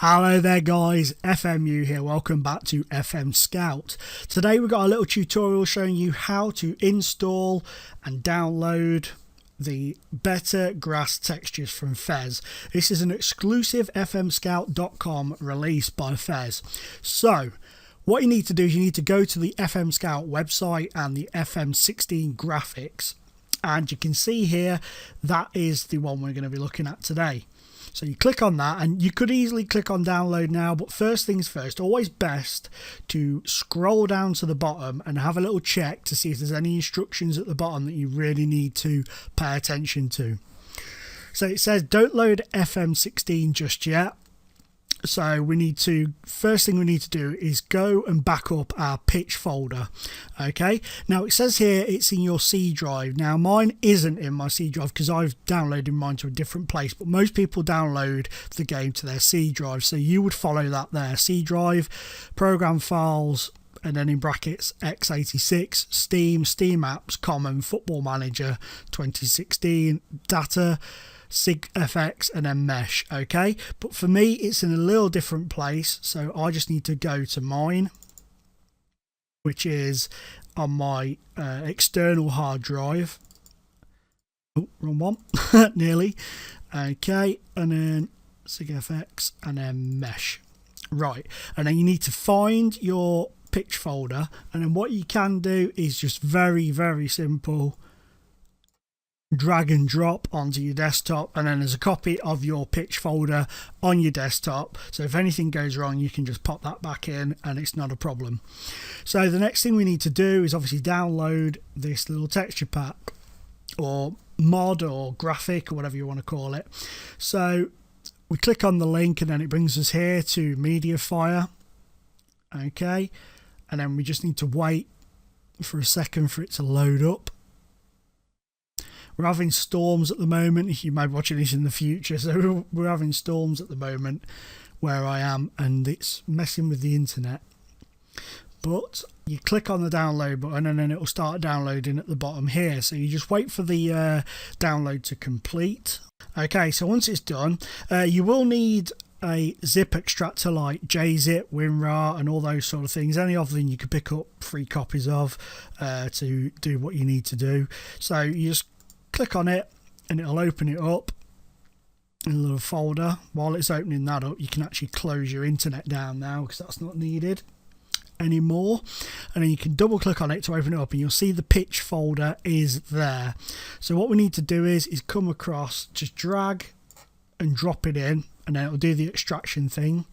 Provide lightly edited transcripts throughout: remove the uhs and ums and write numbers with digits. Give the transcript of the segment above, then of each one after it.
Hello there guys, FMU here, welcome back to FMScout. Today we've got a little tutorial showing you how to install and download the Better Grass textures from Fez. This is an exclusive FMScout.com release by Fez. So what you need to do is you need to go to the FMScout website and the FM16 graphics, and you can see here that is the one we're going to be looking at today. So you click on that, and you could easily click on download now, but first things first, always best to scroll down to the bottom and have a little check to see if there's any instructions at the bottom that you really need to pay attention to. So it says don't load FM16 just yet. So first thing we need to do is go and back up our pitch folder. Okay, now it says here it's in your C drive. Now mine isn't in my C drive because I've downloaded mine to a different place, but most people download the game to their C drive, so you would follow that there. C drive, program files, and then in brackets x86, Steam apps, Common, Football Manager 2016, data, SIG-FX, and then mesh. Okay, but for me it's in a little different place, so I just need to go to mine, which is on my external hard drive. Oh, wrong one. Nearly. Okay, and then SIG-FX and then mesh. Right, and then you need to find your pitch folder, and then what you can do is just very simple, drag and drop onto your desktop, and then there's a copy of your pitch folder on your desktop, so if anything goes wrong you can just pop that back in and it's not a problem. So the next thing we need to do is obviously download this little texture pack or mod or graphic or whatever you want to call it. So we click on the link and then it brings us here to Mediafire. Okay, and then we just need to wait for a second for it to load up. We're having storms at the moment. You might be watching this in the future, so we're having storms at the moment where I am, and it's messing with the internet. But you click on the download button and then it will start downloading at the bottom here, so you just wait for the download to complete. Okay, so once it's done, you will need a zip extractor like JZip, WinRAR, and all those sort of things. Any of them you could pick up free copies of to do what you need to do. So you just click on it and it'll open it up in a little folder. While it's opening that up, you can actually close your internet down now because that's not needed anymore, and then you can double click on it to open it up and you'll see the pitch folder is there. So what we need to do is come across, just drag and drop it in, and then it'll do the extraction thing,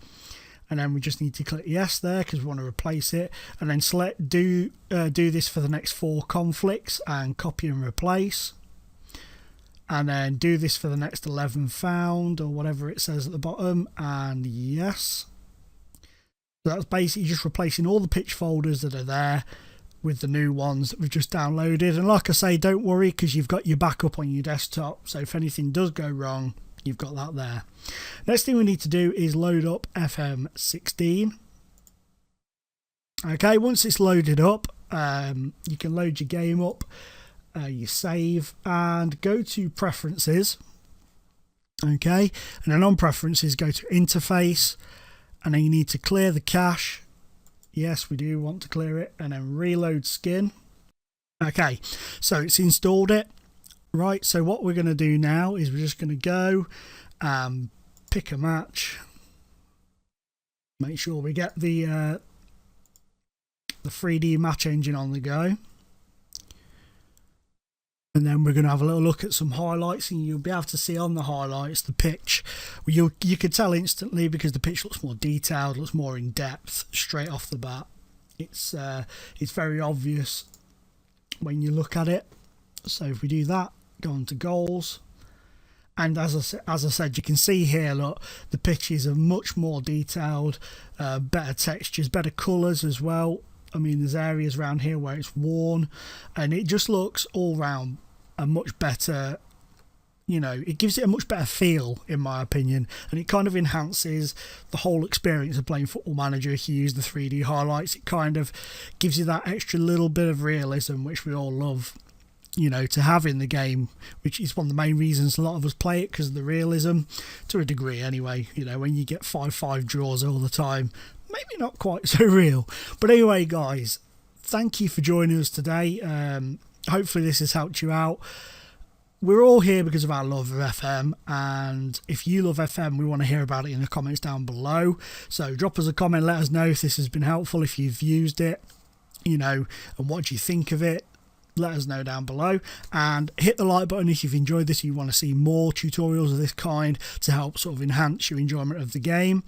and then we just need to click yes there because we want to replace it, and then select do this for the next 4 conflicts and copy and replace, and then do this for the next 11 found or whatever it says at the bottom, and yes. So that's basically just replacing all the pitch folders that are there with the new ones that we've just downloaded. And like I say, don't worry because you've got your backup on your desktop, so if anything does go wrong you've got that there. Next thing we need to do is load up FM16. Okay, once it's loaded up, you can load your game up, you save and go to preferences. Okay, and then on preferences go to interface, and then you need to clear the cache. Yes, we do want to clear it, and then reload skin. Okay, so it's installed it. Right, so what we're going to do now is we're just going to go pick a match, make sure we get the 3D match engine on the go, and then we're going to have a little look at some highlights, and you'll be able to see on the highlights the pitch. You could tell instantly because the pitch looks more detailed, looks more in depth straight off the bat. It's very obvious when you look at it. So if we do that, go on to goals, and as I said, you can see here, look, the pitches are much more detailed, better textures, better colours as well. I mean, there's areas around here where it's worn, and it just looks all round a much better, you know, it gives it a much better feel in my opinion, and it kind of enhances the whole experience of playing Football Manager. If you use the 3D highlights, it kind of gives you that extra little bit of realism which we all love. to have in the game, which is one of the main reasons a lot of us play it, because of the realism, to a degree anyway. When you get 5-5 draws all the time, maybe not quite so real. But anyway, guys, thank you for joining us today. Hopefully this has helped you out. We're all here because of our love of FM, and if you love FM, we want to hear about it in the comments down below. So drop us a comment, let us know if this has been helpful, if you've used it, and what you think of it. Let us know down below, and hit the like button if you've enjoyed this. You want to see more tutorials of this kind to help sort of enhance your enjoyment of the game.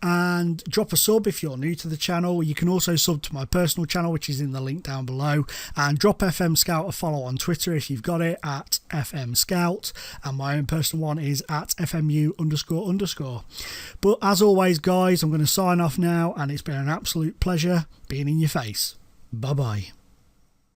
And drop a sub if you're new to the channel. You can also sub to my personal channel, which is in the link down below, and drop FMScout a follow on Twitter if you've got it, at FMScout, and my own personal one is at FMU__. But as always, guys, I'm going to sign off now, and it's been an absolute pleasure being in your face. Bye bye.